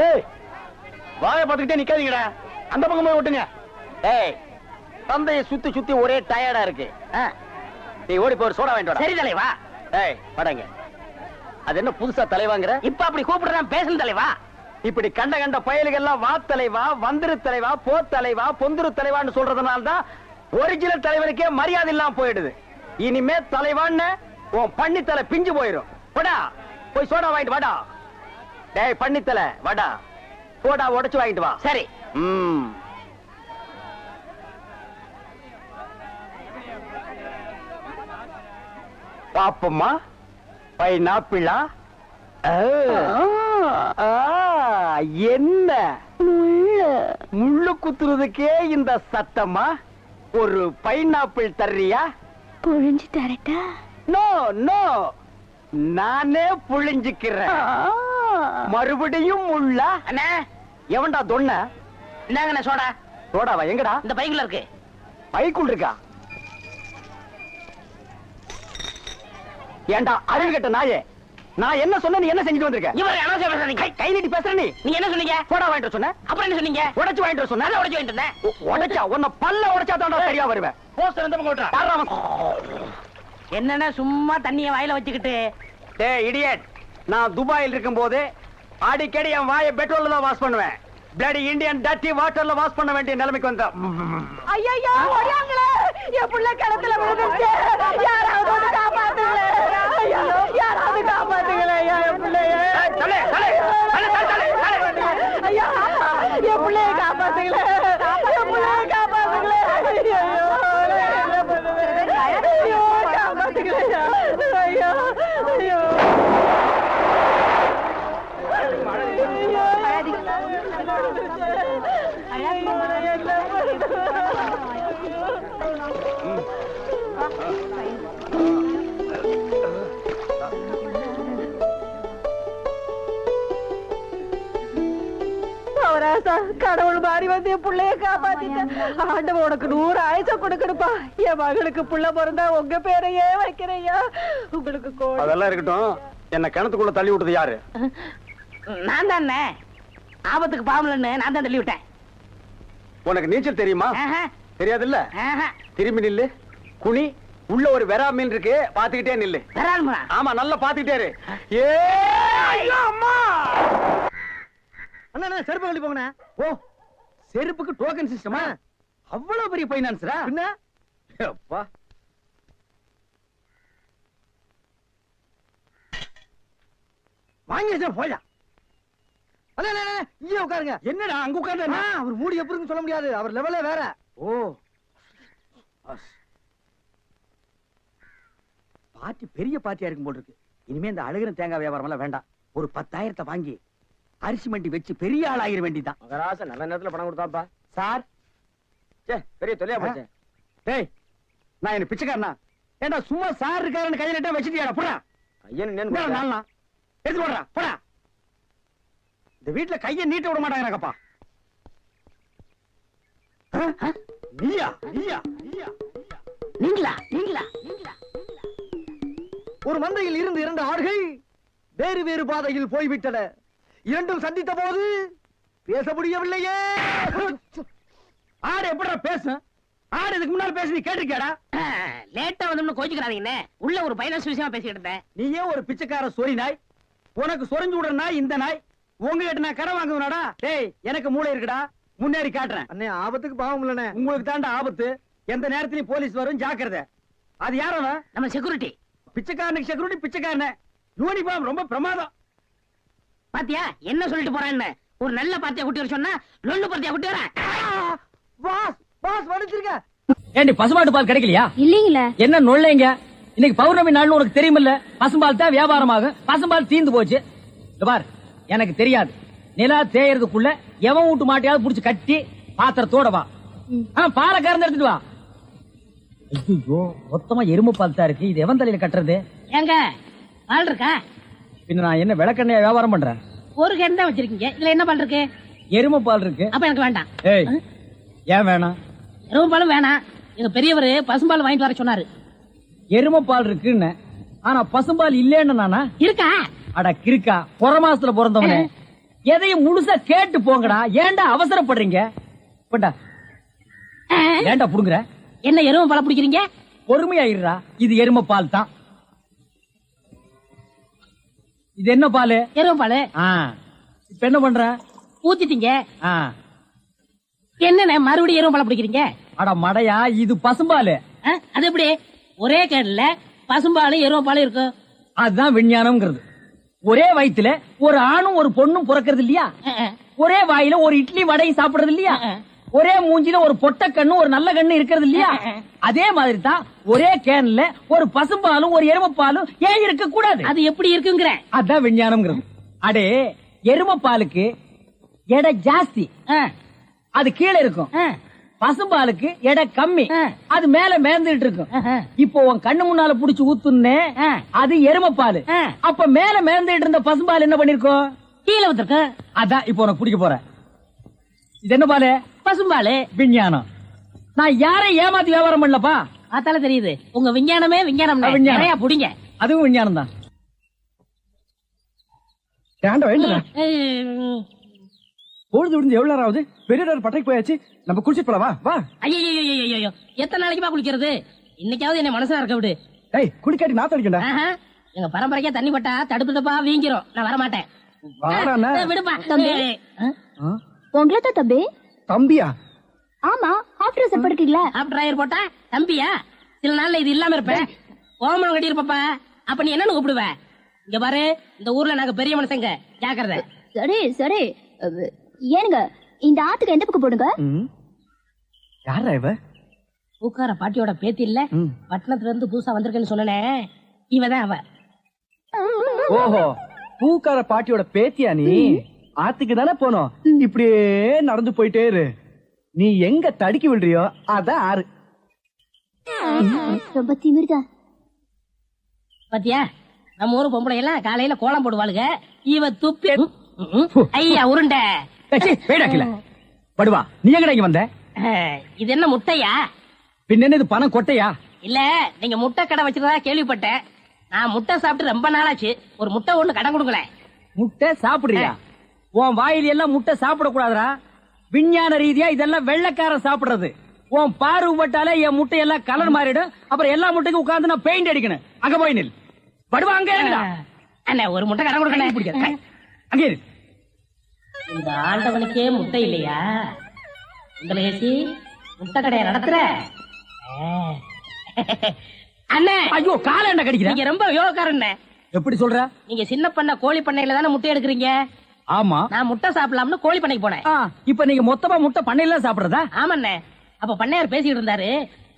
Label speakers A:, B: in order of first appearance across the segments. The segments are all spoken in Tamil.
A: ஏய், வாயை பார்த்துக்கிட்டே நிக்காதீங்கடா, அந்த பக்கம் போய் விட்டுங்க. ஏய், தந்தையை சுத்தி சுத்தி ஒரே டயர்டா இருக்கு. நீ ஓடி போய் சோடா வாங்கிட்டு வா.
B: சரி தலைவா.
A: ஏய், படங்க. அது என்ன புதுசா தலைவாங்கிற?
B: இப்ப அப்படி கூப்பிடுறேன், பேசணும் தலைவா.
A: இப்படி கண்ட கண்ட பயலுகள்லாம் வா தலைவா, வந்திரு தலைவா, போ தலைவா, பொந்துரு தலைவான்னு சொல்றதுனால தான் ஒரிஜினல் தலைவனுக்கே மரியாதை இல்லாம போயிடுது. இனிமே தலைவான்னு உன் பண்ணித்தலை பிஞ்சு போயிடும். போடா, போய் சோடா வாங்கிட்டு வாடா. டேய் பண்ணித்தலை, வாடா, சோடா உடைச்சு வாங்கிட்டு வா.
B: சரி.
A: பாப்பம்மா, பைனாப்பிளா? என்ன முள்ளு குத்துறதுக்கே இந்த சத்தமா? ஒரு பைனாப்பிள் தர்றியா?
C: புழிஞ்சு தரட்டா?
A: நோ நோ, நானே புழிஞ்சுக்கிறேன். மறுபடியும் முள்ள?
B: அண்ணே,
A: எவன்டா தொன்ன?
B: இந்தாங்கண்ணே சோடா.
A: சோடாவா? எங்கடா?
B: இந்த பைக்குள்ள இருக்கு.
A: பைக்குள் இருக்கா? ஏண்டா அறிவு கட்ட நாயே, நான் என்ன சொன்ன, நீ என்ன செஞ்சுட்டு வந்திருக்க?
B: இவர் அனாவசியம் பேசுறீங்க.
A: கை நீட்டி பேசுற. நீ
B: என்ன சொன்னீங்க?
A: சோடா வாங்கிட்டு சொன்ன.
B: அப்புறம் என்ன சொன்னீங்க?
A: உடைச்சு வாங்கிட்டு சொன்ன.
B: உடைச்சு வாங்கிட்டு இருந்தேன்.
A: உடைச்சா உன்னை பல்ல உடைச்சா தான் சரியா வருவேன்.
B: போஸ்டர் எந்த பக்கம் ஓட்டுறா? என்னன்னா சும்மா தண்ணிய வாயில வச்சுக்கிட்டு.
A: டேய் இடியட், நான் துபாயில் இருக்கும் போது அடிக்கடி என் வாயை பெட்ரோல்ல தான் வாஷ் பண்ணுவேன். பிளடி இந்தியன் டர்ட்டி வாட்டர்ல வாஷ் பண்ண வேண்டிய நிலைமைக்கு வந்தா.
C: ஐயா ஓடியாங்களே, என் புள்ள கிணத்துல விழுந்துச்சு. யாராவது வந்து காப்பாத்துங்களே. ஐயா, யாராவது காப்பாத்துங்களே. என் பிள்ளைய ஐயா, என் பிள்ளைய காப்பாத்துங்களே. என் பிள்ளைய காப்பாத்துங்களே. ஐயோ, காப்பாத்துங்களே. ஐயோ ஐயோ. கடவுள் மாறி வந்து என் பிள்ளைய காப்பாத்திட்டேன். ஆண்டவன் உனக்கு 100 ஆயுசம் கொடுக்கணுப்பா. என் மகளுக்கு புள்ள பிறந்தா உங்க பேரையே வைக்கிறையா. உங்களுக்கு
A: அதெல்லாம் இருக்கட்டும், என்ன கிணத்துக்குள்ள தள்ளி விட்டது யாரு?
B: நான் தானே. ஆபத்துக்கு பாவலன்னு நான் தான் தள்ளி விட்டேன்.
A: உனக்கு நீச்சல் தெரியுமா? தெரியாது இல்ல. திரும்பி நில்லு, குனி. உள்ள ஒரு வெரா மீன் இருக்கு, பாத்துக்கிட்டே நில்லு. ஆமா, நல்லா பாத்துக்கிட்டே இரு. அண்ணா செருப்பு கழட்டி போங்கண்ணா. ஓ, செருப்புக்கு டோக்கன் சிஸ்டமா? அவ்வளவு பெரிய பைனான்ஸ்ரா? என்ன அப்பா, வாங்கி போயா. இங்கே உட்காருங்க. என்னடா அங்க உட்கார்ந்து? அவர் மூடி எப்படி சொல்ல முடியாது, அவர் லெவலே வேற. ஓ, பார்ட்டி பெரிய பார்ட்டியா இருக்கும் போல் இருக்கு. இனிமே இந்த அழகிற தேங்காய் வியாபாரம் எல்லாம் வேண்டாம். ஒரு 10,000 வாங்கி அரிசி மண்டி வச்சு பெரிய ஆள் ஆகிற வேண்டிதான். நல்ல நேரத்துல பணம் கொடுத்தாப்பா சார். பெரிய தொலையா போச்சு. டேய், நான் என்ன பிச்சைக்காரனா? ஏண்டா சும்மா சார் இருக்காருன்னு கையில நட்டா வச்சிட்டியாடா? போடா கையன் நாளா எடுத்து போடுறா. போடா, இந்த வீட்டுல கையை நீட்ட விட மாட்டாங்கப்பா. நீயா நீயா நீயா
B: நீங்களா நீங்களா நீங்களா?
A: ஒரு மந்தையில் இருந்து 2 ஆடுகள் வேறு வேறு பாதையில் போய்விட்டன. இரண்டும் சந்தித்த போது பேச முடியவில்லையே. ஆடு எப்படா பேசும்? ஆடு இதுக்கு முன்னால பேசி நீ கேட்டிருக்கியாடா?
B: லேட்டா வந்து கோச்சுக்கிறாதீங்கன்னு உள்ள ஒரு பைனான்ஸ் விஷயமா பேசிட்டு இருந்தேன்.
A: நீயே ஒரு பிச்சைக்கார சொறி நாய். உனக்கு சொரிஞ்சு விடுற நாய் இந்த நாய். உங்ககிட்ட நான் கடை வாங்குவனாடா? டேய், எனக்கு மூளை இருக்குடா, முன்னேறி காட்டுறேன். அண்ணே, ஆபத்துக்கு பாவம் இல்லனே. உங்களுக்கு தாண்டா ஆபத்து. எந்த நேரத்திலயும் போலீஸ் வரும், ஜாக்கிரதை. அது யாரவ?
B: நம்ம செக்யூரிட்டி.
A: பிச்சைக்காரனுக்கு செக்யூரிட்டி பிச்சைக்காரனே. யூனிஃபார்ம் ரொம்ப பிரமாதம்.
B: பாத்தியா என்ன சொல்லிட்டு போறேன்னு? ஒரு நல்ல பார்ட்டியா குட்டி வர சொன்னா லொல்லு பார்ட்டியா குட்டி வரேன்.
A: பாஸ் பாஸ் வடிச்சிருக்க.
D: ஏண்டி பசுமாட்டு பால் கிடைக்கலையா?
C: இல்லீங்களே.
D: என்ன நொல்லைங்க? இன்னைக்கு பௌர்ணமி நாள்னு உனக்கு தெரியுமில்ல? பசும்பால் தான் வியாபாரமாகும். பசும்பால் தீந்து போச்சு. பார், எனக்கு தெரியாது. நிலா தேயறதுக்குள்ள எவன் வீட்டு மாட்டையாவது புடிச்சு கட்டி பாத்திரத்தோட வா. பாலை கறந்து எடுத்துட்டு வா. ஐயோ, மொத்தமா எருமை பால் தான் இருக்கு. இது எவன் தலையில கட்டுறது?
B: ஏங்க பால் இருக்கா?
D: பின்ன நான் என்ன விளக்கெண்ணையா வியாபாரம் பண்றேன்?
B: ஒரு கேன் தான் வச்சிருக்கீங்க, இதுல என்ன பால் இருக்கு?
D: எருமை பால் இருக்கு.
B: அப்ப எனக்கு வேண்டாம்.
D: ஏய், ஏன் வேணாம்?
B: எருமை பாலும் வேணாம். எங்க பெரியவர் பசும்பால் வாங்கிட்டு வர சொன்னாரு.
D: எருமை பால் இருக்குன்னு, ஆனா பசும்பால் இல்லேன்னு நானா?
B: இருக்கா?
D: அட கிறுக்கா, புற மாசத்துல பிறந்தவனே, எதையும் முழுசா கேட்டு போங்கடா. ஏன்டா அவசரப்படுறீங்க? போண்டா. ஏன்டா புடுங்குற?
B: என்ன எருமை பால் பிடிக்கிறீங்க?
D: பொறுமையா இருடா. இது எருமை பால் தான். இது என்ன பால்?
B: எருமை பால்.
D: இப்ப என்ன பண்ற?
B: ஊத்திட்டீங்க.
D: ஆ.
B: என்னண்ணே மறுபடியும் எருமை பால் பிடிக்கிறீங்க?
D: அட மடையா, இது பசும்பால்.
B: அது எப்படி ஒரே கேடல பசும்பாலும் எருமை பாலும் இருக்கு?
D: அதுதான் விஞ்ஞானம்ங்கிறது. ஒரே வயித்துல ஒரு ஆணும் ஒரு பொண்ணும் பிறக்கிறது இல்லையா? ஒரே வாயில ஒரு இட்லி வடையும் சாப்பிடுறது இல்லையா? ஒரே மூஞ்சில ஒரு பொட்ட கண்ணு ஒரு நல்ல கண்ணு இருக்கிறது இல்லையா? அதே மாதிரி தான் ஒரே கேன்ல ஒரு பசும்பாலும் ஒரு எருமைப்பாலும் ஏன் இருக்க கூடாது?
B: அது எப்படி இருக்குங்கிற?
D: அதான் விஞ்ஞானம்ங்கிறது. அடே, எருமைப்பாலுக்கு எடை ஜாஸ்தி, அது கீழே இருக்கும். பசும்பாலுக்கு எடை கம்மி, அது மேல மேந்துட்டு இருக்கும். இப்போ உன் கண்ணு முன்னால புடிச்சு ஊத்துனே, அது எருமைப்பால். அப்ப மேல மேந்துட்டு இருந்த பசும்பால் என்ன பண்ணிருக்கோம்?
B: கீழே ஊத்திருக்கு.
D: அதான் இப்போ உனக்கு பிடிக்க போற. இது என்ன பாலு?
B: பசும்பாலு.
D: விஞ்ஞானம். நான் யாரையும் ஏமாத்தி வியாபாரம் பண்ணலப்பா.
B: அதால தெரியுது உங்க விஞ்ஞானமே விஞ்ஞானம். நிறைய புடிங்க.
D: அதுவும் விஞ்ஞானம் தான்.
A: பொழுது விடுந்து எவ்வளவு நேரம் ஆகுது? பெரிய பட்டைக்கு போயாச்சு. நம்ம குளிச்சு போலவா? வா.
B: ஐயோ, எத்தனை நாளைக்குமா குளிக்கிறது? இன்னைக்காவது என்ன மனசுல இருக்க விடு.
A: ஏய், குளிக்காட்டி நாத்த அடிக்கண்டா.
B: எங்க பரம்பரைக்கா தண்ணி பட்டா தடுப்பு தப்பா வீங்கிரும். நான் வர மாட்டேன். விடுப்பா.
E: உங்களை தான் தம்பி.
A: தம்பியா?
E: ஆமா, ஹாஃப் ட்ரெஸ் போட்டுக்கீங்களா?
B: ஹாஃப் டிரைவர் போட்டா தம்பியா? சில நாள்ல இது இல்லாம இருப்பேன். ஓமனம் கட்டி இருப்பப்பா. அப்ப நீ என்னன்னு கூப்பிடுவ? இங்க பாரு, இந்த ஊர்ல நாங்க பெரிய மனுஷங்க, ஜாக்கிரதை.
E: சரி சரி. ஏனுங்க, இந்த ஆத்துக்கு எந்த பக்கம் போடுங்க?
A: யாரா இவ?
B: பூக்கார பாட்டியோட பேத்தி இல்ல, பட்டணத்துல இருந்து புதுசா வந்திருக்கேன்னு சொன்னனே, இவதான் அவ.
A: ஓஹோ, பூக்கார பாட்டியோட பேத்தியா நீ? ஆத்துக்கு தானே போனோம். இப்படியே நடந்து போயிட்டே இரு. நீ எங்க தடுக்கி விடுறியோ அதான் ஆறு.
E: ரொம்ப திமிர்தான்.
B: பாத்தியா, நம்ம ஊரு பொம்பளை எல்லாம் காலையில கோலம் போடுவாளுங்க. இவ துப்பி ஐயா உருண்டை.
D: படுவா, நீ எங்கடா இங்க வந்த?
B: இது என்ன முட்டையா?
D: பின்ன இது பணம் கொட்டையா?
B: இல்ல, நீங்க முட்டை கடை வச்சிருந்தா கேள்விப்பட்டேன். நான் முட்டை சாப்பிட்டு ரொம்ப நாளாச்சு. ஒரு முட்டை ஒண்ணு கடன் கொடுங்களேன்.
D: முட்டை சாப்பிடுறியா? உன் வாயில் எல்லாம் முட்டை சாப்பிட கூடாதுரா. விஞ்ஞான ரீதியா இதெல்லாம் வெள்ளைக்காரன் சாப்பிடுறது. உன் பார்வை பட்டாலே என் முட்டை எல்லாம் கலர் மாறிடும். அப்புறம் எல்லா முட்டைக்கும் உட்கார்ந்து நான் பெயிண்ட் அடிக்கணும். அங்க போய் நில். படுவா, அங்க
B: அண்ணா ஒரு முட்டை கடன் கொடுக்கணும்.
D: அங்கே இரு.
B: இந்த ஆண்டவனுக்கே முட்டை இல்லையா? உங்களை ஏசி முட்டை கடையை நடத்துற அண்ணே.
D: ஐயோ, கால என்ன கடிக்கிற?
B: நீங்க ரொம்ப யோகக்காரன்.
D: எப்படி சொல்ற?
B: நீங்க சின்ன பண்ண கோழி பண்ணையில தானே முட்டை எடுக்கிறீங்க?
D: ஆமா.
B: நான் முட்டை சாப்பிடலாம்னு கோழி பண்ணைக்கு போனேன்.
D: இப்ப நீங்க மொத்தமா முட்டை பண்ணையில சாப்பிடுறதா?
B: ஆமாண்ணே. அப்ப பண்ணையார் பேசிட்டு இருந்தாரு.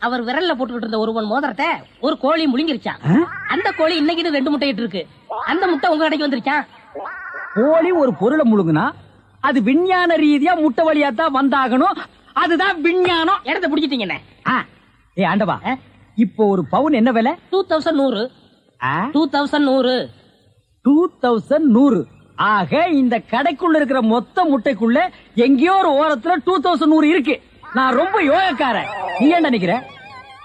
B: அவர் விரல்ல போட்டுக்கிட்டு இருந்த ஒருவன் மோதிரத்தை ஒரு கோழி முழுங்கிருச்சான். அந்த கோழி இன்னைக்கு 2 முட்டை இட்டு இருக்கு. அந்த முட்டை உங்க கடைக்கு வந்துருச்சான்.
D: கோழி ஒரு பொருளை முழுங்குனா அது விஞ்ஞான ரீதியா முட்டை வழியா தான் வந்தாகணும். அதுதான் விஞ்ஞானம்.
B: இடத்த பிடிச்சிட்டீங்கண்ணே.
D: ஏ ஆண்டவா, இப்போ ஒரு பவுன் என்ன விலை?
B: 2100. 2100.
D: 2100. ஆக இந்த கடைக்குள்ள இருக்கிற மொத்த முட்டைக்குள்ள எங்கேயோ ஒரு ஓரத்துல 2100 இருக்கு. நான் ரொம்ப யோகக்காரன். நீ என்ன நினைக்கிற?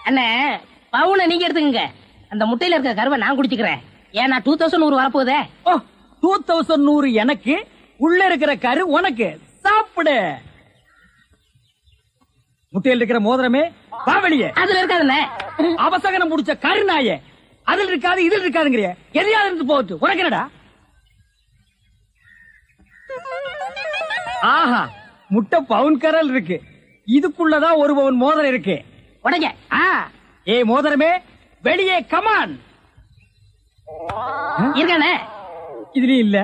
B: அண்ணே, பவுனை நீங்க எடுத்துக்கங்க. அந்த முட்டையில இருக்க கருவை நான் குடிச்சுக்கிறேன். ஏன்னா 2100 வரப்போகுதே.
D: 2100 எனக்கு, உள்ள இருக்கிற கரு உனக்கு. சாப்பிடு. முட்டையில் இருக்கிற மோதிரமே வா வெளியே.
B: அதுல இருக்காதுண்ணே.
D: அவசகனம் முடிச்ச கருநாயே, அதுல இருக்காது இதில் இருக்காதுங்கிறிய. எதையாவது இருந்து போட்டு உனக்கு என்னடா? ஆஹா, முட்டை பவுன் கரல் இருக்கு. இதுக்குள்ளதான் 1 பவுன் மோதிரம் இருக்கு.
B: உடைங்க.
D: ஏ மோதிரமே, வெளியே கமான்.
B: இருக்கானே?
D: இதுலயும் இல்ல.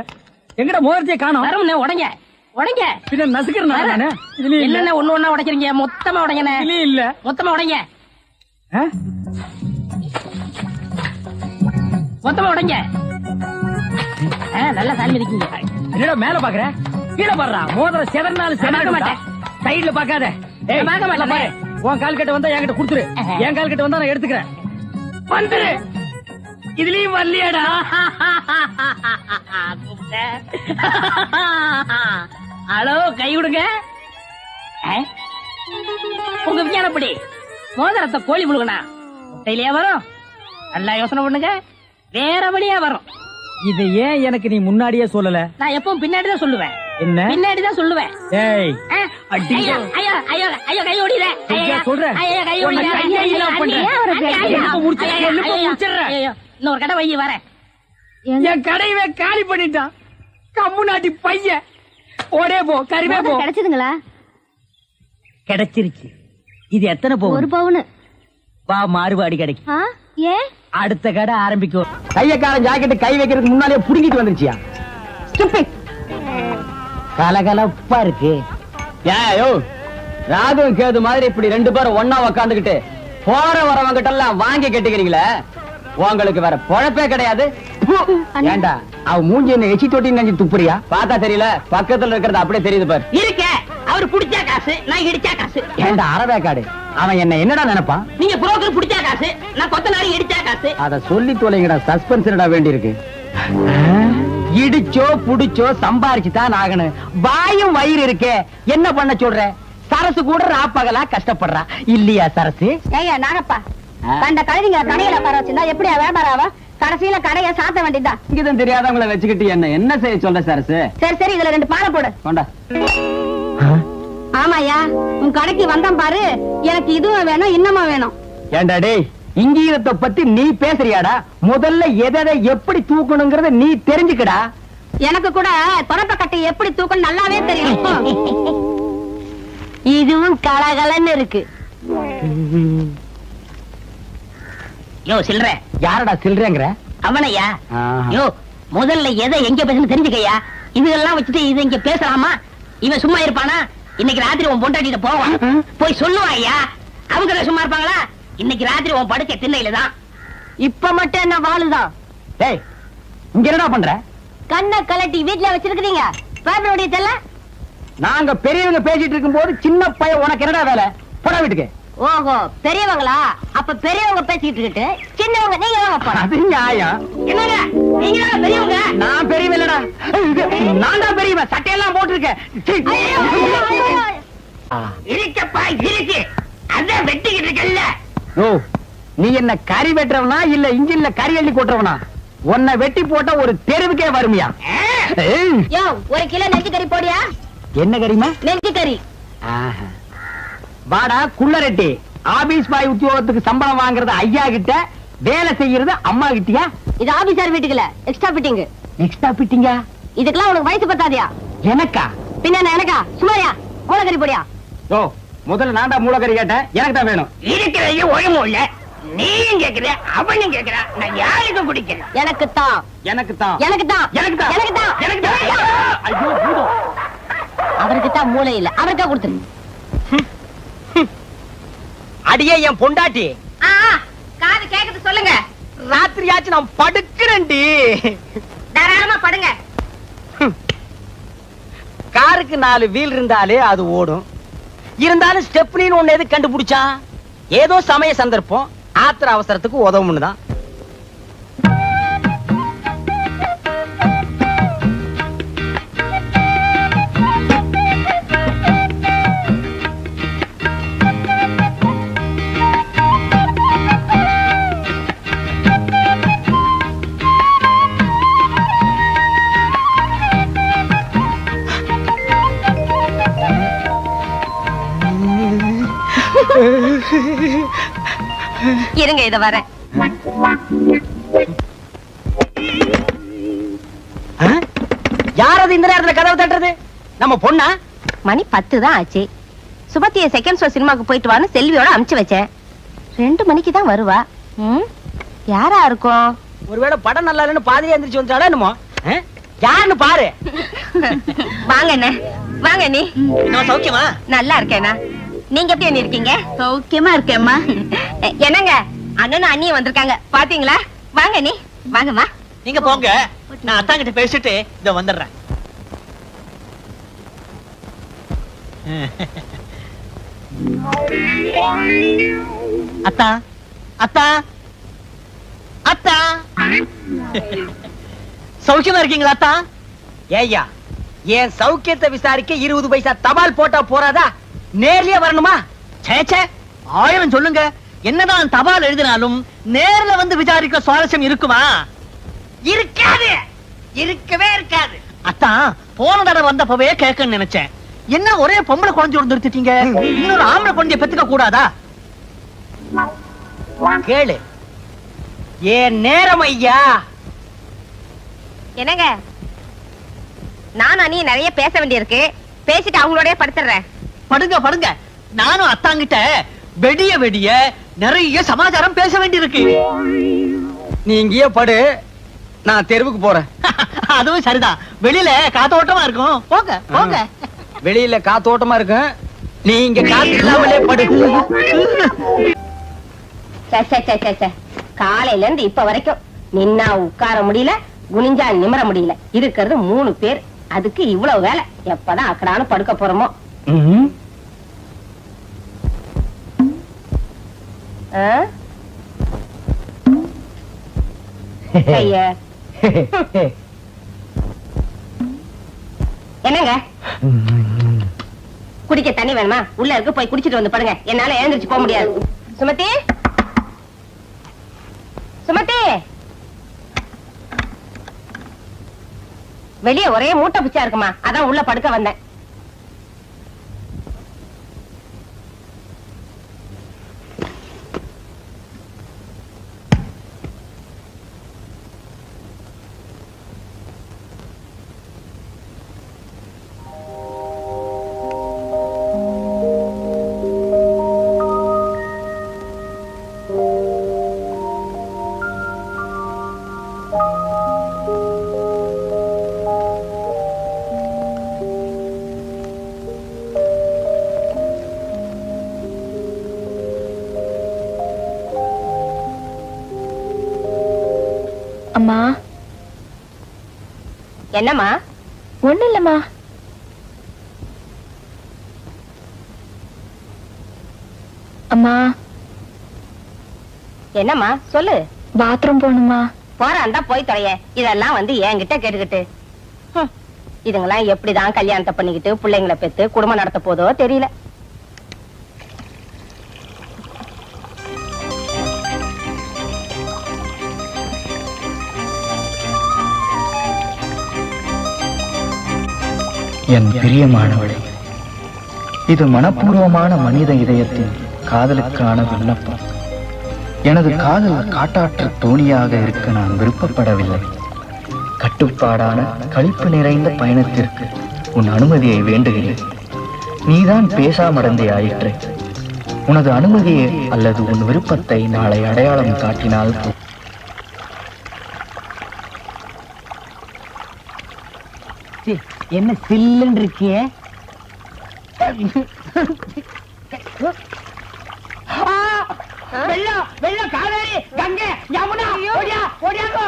D: எங்கட மோதிரத்தையே காணோம்.
B: வரும்ண்ணே. உடைங்க உடைங்க.
D: பின்ன நசுக்கிறேன் நானு. இதுலயும் இல்ல.
B: என்னென்ன ஒண்ணு ஒண்ணா உடைக்கிறீங்க? மொத்தமா உடைங்கண்ணே.
D: இதுலயும் இல்ல.
B: மொத்தமா உடைங்க. மொத்தமா உடைங்க. நல்லா சாமி இருக்கீங்க.
D: என்னடா மேல பாக்குற? கீழே பாடுறா. மோதிரம் செதறினாலும் செதற மாட்டேன். சைடுல பாக்காத.
B: பார்க்க மாட்டேன்.
D: உன் கால் கிட்ட வந்தா என்கிட்ட குடுத்துரு. என் கால் கிட்ட வந்தா நான் எடுத்துக்கிறேன். வந்துரு. இதுலயும் வரலையாடா?
B: ஹலோ, கை விடுங்க. உங்க விஞ்ஞானப்படி மோதிரத்தை கோழி முழுகனா முட்டையிலேயே வரும். நல்லா யோசனை பண்ணுங்க, வேற வழியா வரும்.
D: இதை ஏன் எனக்கு நீ முன்னாடியே சொல்லல?
B: நான் எப்பவும் பின்னாடிதான் சொல்லுவேன்.
D: என்ன
B: பின்னாடிதான் சொல்லுவேன்.
D: ஏய்
B: அடி. ஐயோ ஐயோ ஐயோ ஐயோ, கை ஓடிற.
D: ஐயா சொல்றேன்.
B: ஐயோ கை ஓடிற. இன்னொரு கடை வை வரேன்.
D: என் கடையவே காலி பண்ணிட்டான். கம்முனாட்டி பையன். ஓடே போ, கறிவே போ.
E: கிடைச்சதுங்களா?
D: கிடைச்சிருச்சு. இது எத்தனை
E: ஒரு
D: பவுன்?
E: பவுனு.
D: வா மாறுபாடி கிடைக்கும்.
E: ஆ, ஏன்?
D: அடுத்த கடை ஆரம்பிக்கும்.
A: கையக்காரன் ஜாக்கெட் கை வைக்கிறதுக்கு முன்னாலே புடுங்கிட்டு வந்துருச்சியா?
D: கலகலப்பா இருக்கு.
A: ஏயோ ராகும் கேது மாதிரி இப்படி 2 பேரும் ஒன்னா உக்காந்துக்கிட்டு போற வரவங்க கிட்ட எல்லாம் வாங்கி கட்டிக்கிறீங்களே, உங்களுக்கு வேற பொழப்பே கிடையாது. ஏண்டா அவ மூஞ்சி என்ன எச்சி தொட்டி நெஞ்சு துப்புறியா? பார்த்தா தெரியல, பக்கத்துல இருக்கிறது அப்படியே தெரியுது பாரு.
B: இருக்க அவர் புடிச்சா காசு, நான் இடிச்சா காசு.
A: ஏண்டா அரவேக்காடு, அவன் என்ன என்னடா நினைப்பான்?
B: நீங்க புரோக்கர் புடிச்சா காசு, நான் கொத்தனாரி இடிச்சா காசு.
A: அத சொல்லி தொலைங்கடா, சஸ்பென்ஸ்டா வேண்டி இருக்கு. இடிச்சோ புடிச்சோ சம்பாரிச்சுதான் ஆகணும். வாயும் வயிறு இருக்கே, என்ன பண்ண சொல்ற? சரசு கூட ராப்பகலா கஷ்டப்படுறா இல்லையா சரசு?
E: ஏய்யா நாகப்பா, கண்ட கழுதிங்க கடையில உட்கார வச்சிருந்தா எப்படியா வியாபாரம் ஆவா? கடைசியில கடையை சாத்த வேண்டியதுதான்.
A: இங்கதான் தெரியாதவங்களை வச்சுக்கிட்டு என்ன செய்ய சொல்ற சரசு?
E: சரி சரி, இதுல 2 பாலை போடு.
A: கொண்டா.
E: ஆமாயா, உன் கடைக்கு வந்தான் பாரு, எனக்கு இதுவும் வேணும் இன்னமும் வேணும்.
A: ஏண்டா டேய், இங்கீதத்தை பத்தி நீ பேசுறியாடா? முதல்ல எதை எப்படி தூக்கணுங்கிறத நீ தெரிஞ்சுக்கடா.
E: எனக்கு கூட தொடப்ப கட்டை எப்படி தூக்கணும் நல்லாவே தெரியும். இதுவும் கலகலன்னு இருக்கு.
B: யோ சில்ற,
A: யாரடா சில்றேங்கிற?
B: அவனையா? யோ முதல்ல எதை எங்க பேசணும் தெரிஞ்சுக்கையா. இதெல்லாம் வச்சுட்டு இது இங்க பேசலாமா? இவன் சும்மா இருப்பானா? இன்னைக்கு ராத்திரி உன் பொண்டாட்டிட்ட போவான், போய் சொல்லுவான் ஐயா. அவங்க சும்மா இருப்பாங்களா? இன்னைக்கு ராத்திரி உன் படுக்க திண்ணையில தான்.
E: இப்ப மட்டும் என்ன வாழுதான்?
A: டேய் இங்க என்னடா பண்ற?
E: கண்ணை கலட்டி வீட்டுல வச்சிருக்கீங்க. பேப்பருடைய தெல்ல
A: நாங்க பெரியவங்க பேசிட்டு இருக்கும் போது சின்ன பையன் உனக்கு என்னடா வேலை? போடா வீட்டுக்கு.
E: ஓஹோ, பெரியவங்களா? அப்ப பெரியவங்க பேசிட்டு இருக்கு, சின்னவங்க நீங்க வாங்க போறோம்.
A: அது நியாயம்.
B: என்னங்க நீங்க தான் பெரியவங்க?
A: நான் பெரியவன் இல்லடா, நான் தான் பெரியவன். சட்டையெல்லாம் போட்டிருக்கேன்.
B: இருக்கப்பா இருக்கு, அதான் வெட்டிக்கிட்டு இருக்கல்ல.
A: ஓ, நீ என்ன கறி வெட்டுறவனா இல்ல இன்ஜின்ல கறி அள்ளி கொட்டுறவனா? உன்னை வெட்டி போட்டா ஒரு தெருவுக்கே வருமியா?
E: யோ, 1 கிலோ நெஞ்சு கறி போடியா?
A: என்ன கறிமா?
E: நெஞ்சு கறி.
A: வாடா குள்ளரெட்டி, ஆபீஸ் பாய் உத்தியோகத்துக்கு சம்பளம் வாங்குறது ஐயா கிட்ட, வேலை செய்யறது அம்மா கிட்டயா?
E: இது ஆபீசர் வீட்டுக்குல எக்ஸ்ட்ரா ஃபிட்டிங்.
A: எக்ஸ்ட்ரா ஃபிட்டிங்கா?
E: இதுக்கெல்லாம் உனக்கு வயசு பத்தாதியா?
A: எனக்கா?
E: பின்ன எனக்கா? சுமாரியா மூளைக்கறி போடியா?
A: ஓ, முதல்ல நான் தான் மூலக்கறி கேட்டேன், எனக்கு தான் வேணும்.
B: இருக்கிறதையும் ஒழுங்கும் இல்ல, நீயும் கேக்குற அவனும் கேக்குற, நான் யாருக்கு குடிக்கிறேன்?
E: எனக்கு தான்,
A: எனக்கு தான்,
E: எனக்கு தான்,
A: எனக்கு தான்,
E: எனக்கு தான்,
A: எனக்கு தான். ஐயோ பூதம்.
E: அவருக்கு தான் மூளை இல்ல, அவருக்கா கொடுத்துரு.
D: அடியே என் பொண்டாட்டி,
E: காது கேக்குது சொல்லுங்க.
D: ராத்திரியாச்சு நான் படுக்கிறேன்டி.
E: தாராளமா படுங்க.
D: காருக்கு 4 வீல் இருந்தாலே அது ஓடும். இருந்தாலும் ஸ்டெப்னின்னு ஒண்ணு எது கண்டுபிடிச்சா? ஏதோ சமய சந்தர்ப்பம், ஆத்திர அவசரத்துக்கு உதவும்னு தான்.
E: இருங்க, இத வரேன்.
D: யாரது இந்த நேரத்துல கதவு தட்டுறது? நம்ம பொண்ணா?
E: மணி 10 தான் ஆச்சு. சுபத்திய செகண்ட் ஷோ சினிமாக்கு போயிட்டு வான்னு செல்வியோட அனுப்பிச்சு வச்சேன். 2 மணிக்கு தான் வருவா. யாரா இருக்கும்?
D: ஒருவேளை படம் நல்லா இல்லைன்னு பாதிரியா எந்திரிச்சு வந்துட்டாளா என்னமோ? யாருன்னு பாரு.
E: வாங்க அண்ணே, வாங்க நீ.
D: நான் சௌக்கியமா?
E: நல்லா இருக்கேனா? நீங்க எப்படி அண்ணி இருக்கீங்க? சௌக்கியமா இருக்கேம்மா. என்னங்க அண்ணனும் அண்ணியும் வந்திருக்காங்க பாத்தீங்களா? வாங்க நீ, வாங்கம்மா.
D: நீங்க போங்க, நான் அத்தா கிட்ட பேசிட்டு இத வந்துடுறேன். அத்தா, அத்தா, அத்தா, சௌக்கியமா இருக்கீங்களா அத்தா? ஏய்யா, என் சௌக்கியத்தை விசாரிக்க 20 பைசா தபால் போட்டா போறாதா? நேர்லயே வரணுமா? சேச்சே,
F: 1000 சொல்லுங்க. என்னதான் தபால் எழுதினாலும் நேர்ல வந்து விசாரிக்க சுவாரஸ்யம் இருக்குமா? இருக்காது, இருக்கவே இருக்காது. அத்தான் போன தடவை வந்தப்பவே கேட்கன்னு நினைச்சேன். என்ன ஒரே பொம்பளை குழந்தையோட நிறுத்திட்டீங்க? இன்னொரு ஆம்பளை குழந்தைய பெத்துக்க கூடாதா? கேளு. ஏன் நேரம் ஐயா.
E: என்னங்க, நானும் நீ நிறைய பேச வேண்டியிருக்கு. பேசிட்டு அவங்களோடய படுத்துறேன்.
F: படுங்க படுங்க. நானும் அத்தாங்கிட்ட வெடிய வெடிய நிறைய சமாச்சாரம் பேச வேண்டியிருக்கு.
A: நீ இங்கேயே படு, நான் தெருவுக்கு போறேன்.
F: அதுவும் சரிதான். வெளியில காத்தோட்டமா இருக்கும். போங்க போங்க.
A: வெளியில காத்தோட்டமா இருக்கும், நீ இங்க காத்து இல்லாமலே படு.
E: காலையில இருந்து இப்ப வரைக்கும் நின்னா உட்கார முடியல, குனிஞ்சா நிமிர முடியல. இருக்கிறது 3 பேர். அதுக்கு இவ்வளவு வேலை. எப்பதான் அக்கடான்னு படுக்க போறோமோ. என்னங்க, குடிக்க தண்ணி வேணுமா? உள்ள இருக்கு, போய் குடிச்சிட்டு வந்து படுங்க. என்னால எழுந்திருச்சு போக முடியாது. சுமதி, சுமதி, வெளியே ஒரே மூட்டை பிச்சா இருக்குமா, அதான் உள்ள படுக்க வந்தேன்.
G: அம்மா.
E: என்னம்மா?
G: ஒண்ணு இல்லம்மா. அம்மா.
E: என்னம்மா சொல்லு.
G: பாத்ரூம் போகணுமா?
E: போறான்டா போய் தொலைய. இதெல்லாம் வந்து என்கிட்ட கேட்டுக்கிட்டு. இதுங்கெல்லாம் எப்படிதான் கல்யாணத்தை பண்ணிக்கிட்டு பிள்ளைங்களை பெத்து குடும்பம் நடத்த போதோ தெரியல.
H: என் பிரியமானவளே, இது மனப்பூர்வமான மனித இதயத்தின் காதலுக்கான விண்ணப்பம். எனது காதல் காட்டாற்று தோணியாக இருக்க நான் விருப்பப்படவில்லை. கட்டுப்பாடான களிப்பு நிறைந்த பயணத்திற்கு உன் அனுமதியை வேண்டுகிறேன். நீதான் பேசாமடந்தே ஆயிற்று. உனது அனுமதியை அல்லது உன் விருப்பத்தை நாளை அடையாளம் காட்டினால்
F: என்ன சில்லுன்னு இருக்கிய? வெள்ளம் வெள்ளம், காவேரி, கங்கை, யமுனா, ஓடியா ஓடியாங்கோ.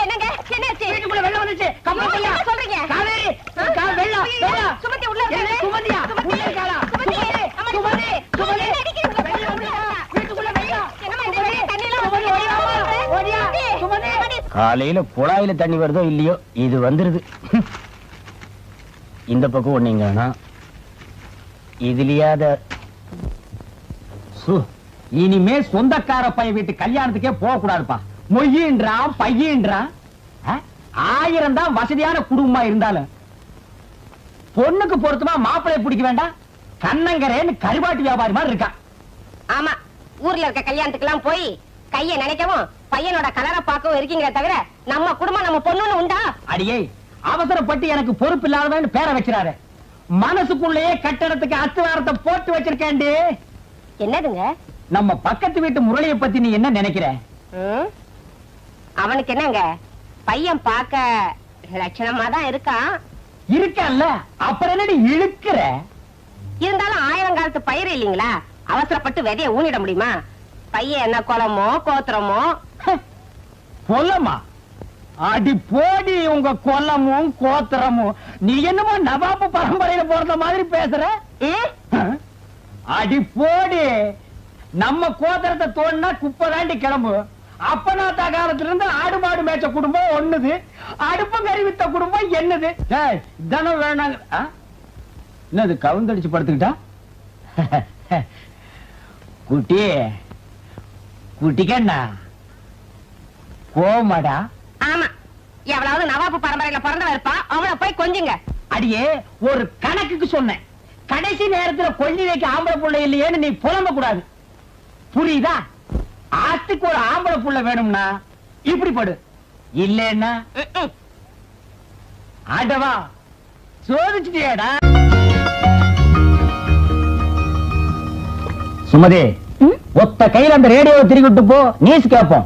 E: என்னங்க, என்னாச்சு?
F: வீட்டுக்குள்ள வெள்ளம் வந்துச்சு. கம்பளத்தையா
E: சொல்றீங்க?
F: காவேரி, வெள்ளம் வெள்ளம்.
E: சுமதி உள்ள
F: என்ன
E: இருக்காங்க.
F: சுமதியா? உள்ள இருக்காளா?
E: சுமதி,
F: சுமதி, சுமதி, சுமதி. வெள்ளம் வந்துடா. வீட்டுக்குள்ள வெள்ளம். சுமதி, ஓடியா, சுமதி.
A: காலையில குழாயில தண்ணி வருதோ இல்லையோ, இது வந்துருது. இந்த பக்கம் ஒண்ணீங்கன்னா இதுலயாத இனிமே சொந்தக்கார பையன் வீட்டு கல்யாணத்துக்கே போக கூடாதுப்பா. மொய்யின்றான் பையன்றான். 1000 தான் வசதியான குடும்பமா இருந்தாலும் பொண்ணுக்கு பொருத்தமா மாப்பிளைய பிடிக்க வேண்டாம். கண்ணங்கரேன்னு கருவாட்டு வியாபாரி மாதிரி இருக்கான்.
E: ஆமா, ஊர்ல இருக்க கல்யாணத்துக்கு எல்லாம் போய் கைய நினைக்கவும் பையனோட கலரை பார்க்கவும் இருக்கீங்க தவிர நம்ம குடும்பம் நம்ம பொண்ணுன்னு உண்டா?
A: அடியே, அவசரப்பட்டு எனக்கு பொறுப்பு இல்லாதவன்னு பேரை வச்சிடாரு. மனசுக்குள்ளேயே கட்டடத்துக்கு அஸ்திவாரத்தை போட்டு வச்சிருக்கேன்டி.
E: என்னதுங்க?
A: நம்ம பக்கத்து வீட்டு முரளியை பத்தி நீ என்ன நினைக்கிற?
E: அவனுக்கு என்னங்க, பையன் பார்க்க லட்சணமா தான் இருக்கான்.
A: இருக்கல்ல, அப்புறம் என்னடி இழுக்கிற?
E: இருந்தாலும் 1000 காலத்து பயிர் இல்லீங்களா, அவசரப்பட்டு விதைய ஊனிட முடியுமா? பையன் என்ன குளமோ கோத்திரமோ?
A: கொல்லமா? அடி போடி உங்க கொல்லமும் கோத்திரமும். நீ என்னமோ நவாபு பரம்பரையில போறத மாதிரி பேசுற. அடி போடி, நம்ம கோத்திரத்தை தோண்டினா குப்பை தாண்டி கிளம்பு. அப்பனாத்தா காலத்துல இருந்து ஆடு மாடு மேய்ச்ச குடும்பம் ஒண்ணுது, அடுப்பு கறி வித்த குடும்பம் என்னது? இதெல்லாம் வேணாங்க. என்னது கவுந்தடிச்சு படுத்துக்கிட்டா?
D: குட்டி குட்டிக்கண்ணா கோமாடா.
E: ஆமா, எவ்வளவு நவாபு பரம்பரையில பிறந்தவ இருப்பா, அவளை போய் கொஞ்சுங்க.
D: அடியே ஒரு கணக்குக்கு சொன்னேன். கடைசி நேரத்துல கொள்ளி வைக்க ஆம்பளை புள்ள இல்லையேன்னு நீ புலம்ப கூடாது, புரியுதா? ஆத்துக்கு ஒரு ஆம்பளை புள்ள வேணும்னா இப்படி படு, இல்லன்னா ஆண்டவா சோதிச்சுட்டியாடா. சுமதி, ஒத்த கையில அந்த ரேடியோவை திருக்கிட்டு போ, நியூஸ் கேட்போம்.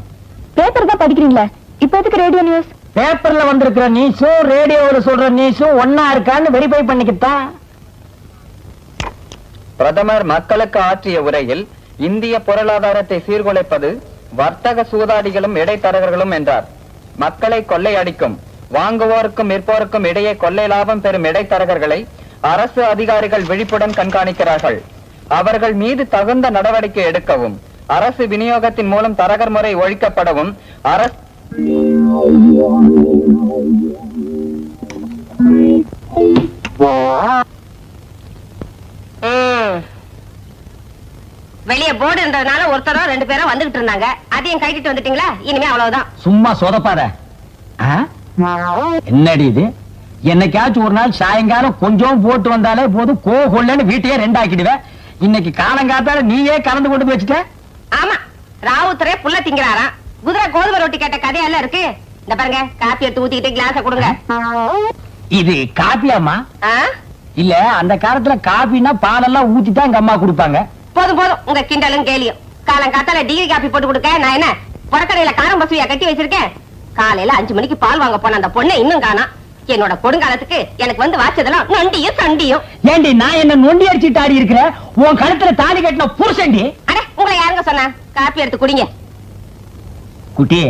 G: பேப்பர் தான் படிக்கிறீங்களா? இப்ப எதுக்கு ரேடியோ நியூஸ்?
D: பேப்பர்ல வந்திருக்கிற நியூஸும் ரேடியோவில் சொல்ற நியூஸும் ஒன்னா இருக்கான்னு வெரிஃபை பண்ணிக்கிட்டான்.
H: பிரதமர் மக்களுக்கு ஆற்றிய உரையில் இந்திய பொருளாதாரத்தை சீர்குலைப்பது வர்த்தக சூதாடிகளும் இடைத்தரகர்களும் என்றார். மக்களை கொள்ளையடிக்கும் வாங்குவோருக்கும் விற்போருக்கும் இடையே கொள்ளை லாபம் பெறும் இடைத்தரகர்களை அரசு அதிகாரிகள் விழிப்புடன் கண்காணிக்கிறார்கள். அவர்கள் மீது தகுந்த நடவடிக்கை எடுக்கவும், அரசு விநியோகத்தின் மூலம் தரகர் முறை ஒழிக்கப்படவும் அரசு
E: வெளியே போர்டு இருந்ததுனால ஒருத்தரோ 2 பேரும் வந்துகிட்டு இருந்தாங்க. அதையும் கைட்டிட்டு வந்துட்டீங்களா? இனிமே அவ்வளவுதான்.
D: சும்மா சொதப்பாத. என்னடி இது? என்னைக்காச்சும் ஒரு நாள் சாயங்காலம் கொஞ்சம் போட்டு வந்தாலே போதும், கொள்ளன்னு வீட்டையே 2 ஆக்கிடுவேன். இன்னைக்கு காலங்காத்தால நீயே கலந்து கொண்டு வச்சுட்ட.
E: ஆமா, ராவுத்தரே புள்ள திங்கிறாராம். குதிரை கோதுமை ரொட்டி கேட்ட கதையெல்லாம் இருக்கு. இந்த பாருங்க, காப்பி எடுத்து ஊத்திக்கிட்டு கிளாஸ கொடுங்க.
D: இது காப்பியாமா?
E: ஆ?
D: இல்ல, அந்த காலத்துல காப்பினா பாலெல்லாம் ஊத்தி தான் எங்க அம்மா கொடுப்பாங்க.
E: போதும் போதும், உங்க கிண்டலும் கேலியும். காலங்காத்தால டிகிரி காப்பி போட்டு கொடுக்க நான் என்ன புறக்கடையில காரம் பசுவியா கட்டி வச்சிருக்கேன்? காலையில 5 மணிக்கு பால் வாங்க போன அந்த பொண்ணை இன்னும் காணோம். என்னோட கொடுங்காலத்துக்கு எனக்கு வந்து வாச்சதெல்லாம் நொண்டியும் சண்டியும்.
D: ஏண்டி நான் என்ன நொண்டி அடிச்சுட்டு ஆடி இருக்கிறேன்? உன் கழுத்துல தாலி கட்டின புருஷன்டி.
E: அட, உங்களை யாருங்க சொன்னா? காப்பி எடுத்து குடிங்க.
D: குட்டி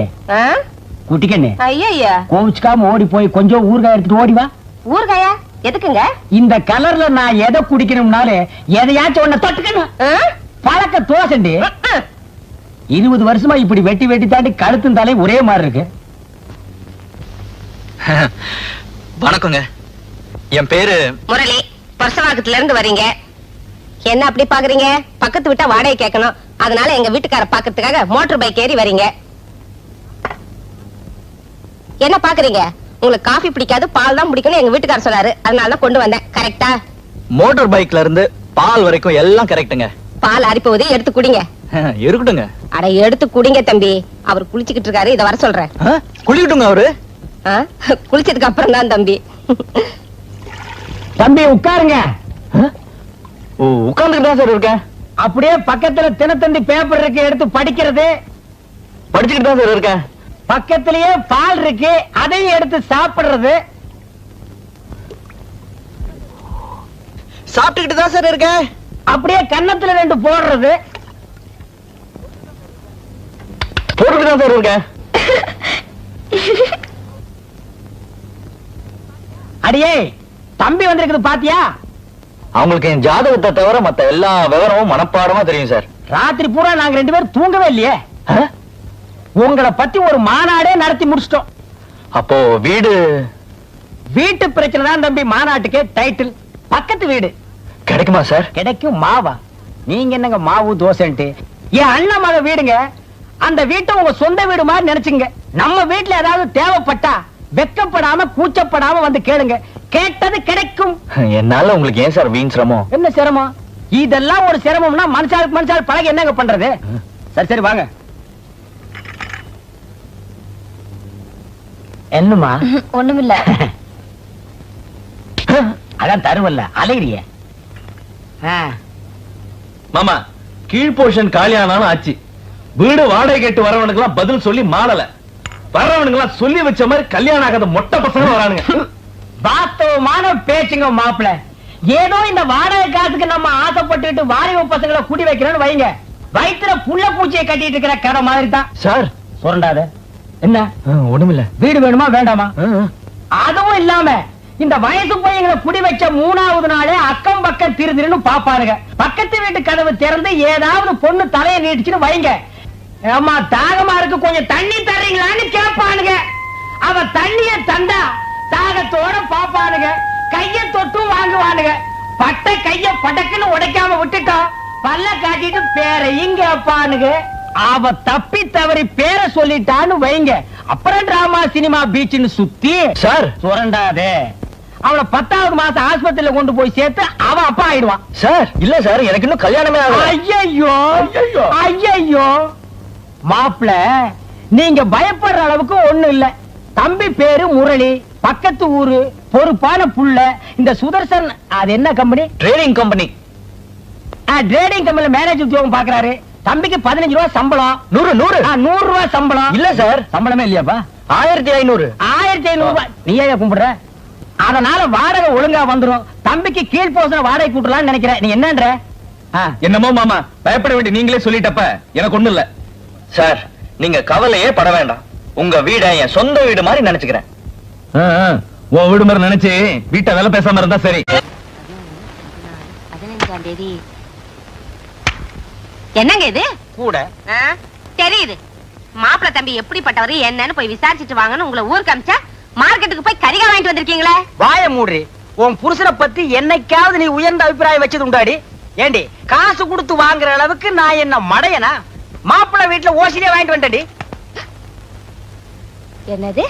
D: குட்டிக்கண்ணு,
E: ஐயா,
D: கோவிச்சுக்காம ஓடி போய் கொஞ்சம் ஊறுகாய் எடுத்துட்டு ஓடி வா.
E: ஊறுகாயா? எதுக்குங்க?
D: இந்த கலர்ல நான் எதை குடிக்கணும்னாலே எதையாச்சும் ஒண்ணு தொட்டுக்கணும். பழக்க தோசண்டி. 20 வருஷமா இப்படி வெட்டி வெட்டி தாண்டி கழுத்தும் தலை ஒரே மாதிரி இருக்கு.
H: வணக்கங்க, என் பேரு
E: முரளி. பர்சவாக்கத்துல இருந்து வரீங்க. என்ன அப்படி பாக்குறீங்க? பக்கத்து விட்டா வாடகை கேட்கணும், அதனால எங்க வீட்டுக்கார பாக்கிறதுக்காக மோட்டார் பைக் ஏறி வரீங்க. என்ன பாக்குறீங்க? உங்களுக்கு காஃபி பிடிக்காது, பால் தான் பிடிக்கணும் எங்க வீட்டுக்கார சொன்னாரு, அதனால தான் கொண்டு வந்தேன். கரெக்டா?
H: மோட்டார் பைக்ல இருந்து பால் வரைக்கும் எல்லாம் கரெக்ட்டுங்க.
E: பால் அரிப்போது எடுத்து குடிங்க.
H: இருக்கட்டுங்க.
E: அட, எடுத்து குடிங்க தம்பி. அவர் குளிச்சுக்கிட்டு இருக்காரு, இத வர சொல்றேன்.
H: குளிக்கட்டுங்க அவரு?
E: குளிச்சதுக்கு அப்புறம் தான் தம்பி.
D: தம்பி உட்காருங்க.
H: உட்கார்ந்துட்டு தான் சார் இருக்கேன்.
D: அப்படியே பக்கத்துல தினத்தந்தி பேப்பர் இருக்கு, எடுத்து படிக்கிறது.
H: படிச்சுக்கிட்டு தான் சார் இருக்கேன்.
D: பக்கத்திலேயே பால் இருக்கு, அதையும் எடுத்து சாப்பிடுறது.
H: சாப்பிட்டுக்கிட்டு தான் சார் இருக்கேன்.
D: அப்படியே கன்னத்துல 2 போடுறது.
H: போட்டுக்கிட்டு தான் சார் இருக்கேன்.
D: அடியே, தம்பி வந்திருக்குது பாத்தியா?
H: அவங்களுக்கு என் ஜாதகத்தை தவிர மத்த எல்லா விவரமும் மனப்பாடமா தெரியும் சார்.
D: ராத்திரி பூரா நாங்க 2 பேரும் தூங்கவே இல்லையே. உங்களை பத்தி ஒரு மாநாடே நடத்தி முடிச்சிட்டோம்.
H: அப்போ
D: வீட்டு பிரச்சனை தான் தம்பி மாநாட்டுக்கு டைட்டில். பக்கத்து வீடு
H: கிடைக்குமா சார்?
D: கிடைக்கும். மாவா? நீங்க என்னங்க மாவு தோசைன்ட்டு? என் அண்ணன் மக வீடுங்க. அந்த வீட்டை உங்க சொந்த வீடு மாதிரி நினைச்சுங்க. நம்ம வீட்டுல ஏதாவது தேவைப்பட்டா வெக்கப்படாம கூச்சப்படாம வந்து கேளுங்க, கேட்டது கிடைக்கும்.
H: என்னால உங்களுக்கு ஏன் சார் வீண் சிரமம்?
D: என்ன சிரமம்? இதெல்லாம் ஒரு சிரமம்னா மனுஷாளுக்கு பழக என்னங்க பண்றது? சரி சரி வாங்க. என்னமா?
G: ஒண்ணுமில்ல.
D: அதான் தருவல்ல, அலையிறிய.
I: மாமா, கீழ் போர்ஷன் காலியானாலும் ஆச்சு. வீடு வாடகை கேட்டு வரவனுக்கு எல்லாம் பதில் சொல்லி மாளல. வர்றவனுக்கு எல்லாம் சொல்லி வச்ச மாதிரி கல்யாணம் ஆகாத மொட்டை பசங்க வரானுங்க.
D: வாஸ்தவமான பேச்சுங்க மாப்பிள்ள. ஏதோ இந்த வாடகை காசுக்கு நம்ம ஆசைப்பட்டு வாலிப பசங்களை குடி வைக்கிறோம்னு வைங்க, வயிற்றுல புள்ள பூச்சியை கட்டிட்டு இருக்கிற கடை மாதிரி தான்
H: சார்.
D: சுரண்டாத. என்ன?
H: ஒண்ணுமில்ல.
D: வீடு வேணுமா வேண்டாமா? அதுவும் இல்லாம இந்த வயசு பையங்களை குடி வச்ச 3வது நாளே அக்கம் பக்கம் திருந்திருன்னு பாப்பாருங்க. பக்கத்து வீட்டு கதவு திறந்து ஏதாவது பொண்ணு தலையை நீட்டிச்சுன்னு வைங்க, அம்மா தாகமா இருக்கு கொஞ்சம் தண்ணி தரீங்களான்னு கேட்பானுங்க. அவ தண்ணிய தந்தா தாகத்தோட பாப்பானுங்க, கைய தொட்டும் வாங்குவானுங்க. பட்ட கைய படக்குன்னு உடைக்காம விட்டுட்டோம்,
A: பல்ல காட்டிட்டு பேரையும் கேப்பானுங்க. அவ தப்பி தவறி பேரை சொல்லிட்டான்னு வைங்க, அப்புறம் டிராமா சினிமா பீச்னு சுத்தி
I: சார்
A: சுரண்டாதே. அவளை 10வது மாசம் ஆஸ்பத்திரியில கொண்டு போய் சேர்த்து அவன் அப்பா ஆயிடுவான்.
I: சார் இல்ல சார், எனக்கு இன்னும் கல்யாணமே ஆகல.
A: ஐயோ ஐயோ மாப்பிள, நீங்க பயப்படுற அளவுக்கு ஒண்ணு இல்ல. தம்பி பேரு முரளி, பக்கத்து ஊரு, பொறுப்பான புள்ள. இந்த சுதர்சன் அது என்ன கம்பெனி?
I: Trading company.
A: ட்ரேடிங் கம்பெனில மேனேஜர் உத்தியோகம் பாக்குறாரு. தம்பிக்கு 15 ரூபாய் சம்பளம். 100 ரூபாய் சம்பளம்.
I: இல்ல சார்,
A: சம்பளமே இல்லையாப்பா?
I: 1500.
A: 1500 ரூபாய். நீ ஏன் கும்பிடுற? அதனால வாடகை ஒழுங்கா வந்துரும். தம்பிக்கு கீழ் போசன வாடகை கூட்டலாம்னு நினைக்கிறேன். நீ என்னன்ற?
I: என்னமோ மாமா, பயப்பட வேண்டிய நீங்களே சொல்லிட்டப்ப எனக்கு ஒண்ணு இல்ல. சார் நீங்க கவலையே பட வேண்டாம். உங்க வீட என் சொந்த வீடு மாதிரி நினைச்சுக்கிறேன். உன் வீடு மாதிரி நினைச்சு வீட்டை வேலை பேசாம இருந்தா சரி.
E: 15ஆம் தேதி என்னங்க இது
A: கூட
E: தெரியுது. மாப்பிள்ள தம்பி எப்படிப்பட்டவரு என்னன்னு போய் விசாரிச்சுட்டு வாங்கன்னு உங்களை ஊருக்கு அமிச்சா மார்க்கெட்டுக்கு போய் கறிகா வாங்கிட்டு வந்திருக்கீங்களே.
A: வாய மூடுறி. உன் புருஷனை பத்தி என்னைக்காவது நீ உயர்ந்த அபிப்பிராயம் வச்சது உண்டாடி? ஏண்டி, காசு கொடுத்து வாங்குற அளவுக்கு நான் என்ன மடையனா? மாப்பிள்ளை வீட்டுல ஓசிலே வாங்கிட்டு வந்துட்டடி.
E: என்னது,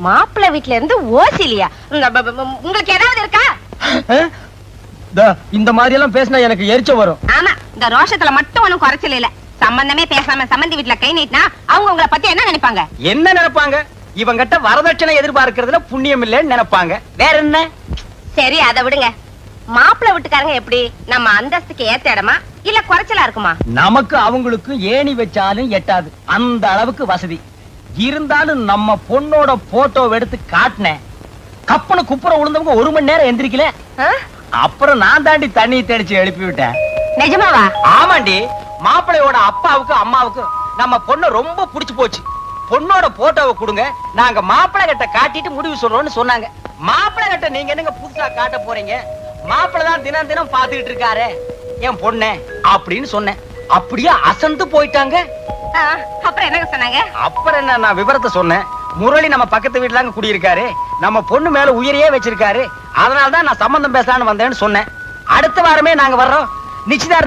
E: மாப்பிள்ள வீட்ல இருந்து ஓசிலியா? உங்களுக்கு ஏதாவது இருக்கா?
A: இந்த மாதிரி எல்லாம் பேசினா எனக்கு எரிச்ச வரும்.
E: ஆமா, இந்த ரோஷத்துல மட்டும் ஒண்ணும் குறைச்சல இல்ல. சம்பந்தமே பேசாம சம்பந்தி வீட்டுல கை நீட்டினா அவங்க உங்களை பத்தி என்ன நினைப்பாங்க?
A: என்ன நினைப்பாங்க? இவங்கிட்ட வரதட்சணை எதிர்பார்க்கறதுல புண்ணியம் இல்லைன்னு நினைப்பாங்க. வேற என்ன?
E: சரி, அதை விடுங்க. மாப்பிள்ள வீட்டுக்காரங்க எப்படி? நம்ம அந்தஸ்துக்கு ஏத்த இடமா இல்ல குறைச்சலா இருக்குமா?
A: நமக்கு அவங்களுக்கு ஏணி வச்சாலும் எட்டாது, அந்த அளவுக்கு வசதி இருந்தாலும் நம்ம பொண்ணோட போட்டோ எடுத்து காட்டினேன். கப்பன குப்புற விழுந்தவங்க 1 மணி நேரம் எந்திரிக்கல. அப்புறம் நான் தாண்டி தண்ணி தெளிச்சு எழுப்பி விட்டேன்.
E: நிஜமாவா?
A: ஆமாண்டி. மாப்பிள்ளையோட அப்பாவுக்கு அம்மாவுக்கு நம்ம பொண்ணு ரொம்ப பிடிச்சு போச்சு. பொண்ணோட போட்டோவை கொடுங்க, நாங்க மாப்பிள்ளை கிட்ட காட்டிட்டு முடிவு சொல்றோம்னு சொன்னாங்க. மாப்பிள்ளை கிட்ட நீங்க என்னங்க புதுசா காட்ட போறீங்க? மாப்பிள்ளை தான் தினம் தினம் பாத்துக்கிட்டு இருக்காரு என் பொண்ணு அப்படின்னு சொன்னேன். அப்படியே அசந்து போயிட்டாங்க.
E: அப்புறம் என்னங்க சொன்னாங்க?
A: அப்புறம் என்ன, நான் விவரத்தை சொன்னேன். முரளி நம்ம பக்கத்து வீட்டுல தாங்க குடியிருக்காரு, நம்ம பொண்ணு மேல உயிரையே வச்சிருக்காரு, அதனாலதான் நான் சம்பந்தம் பேசலான்னு வந்தேன்னு சொன்னேன். அடுத்த வாரமே நாங்க வர்றோம். நிச்சயதார்த்தம்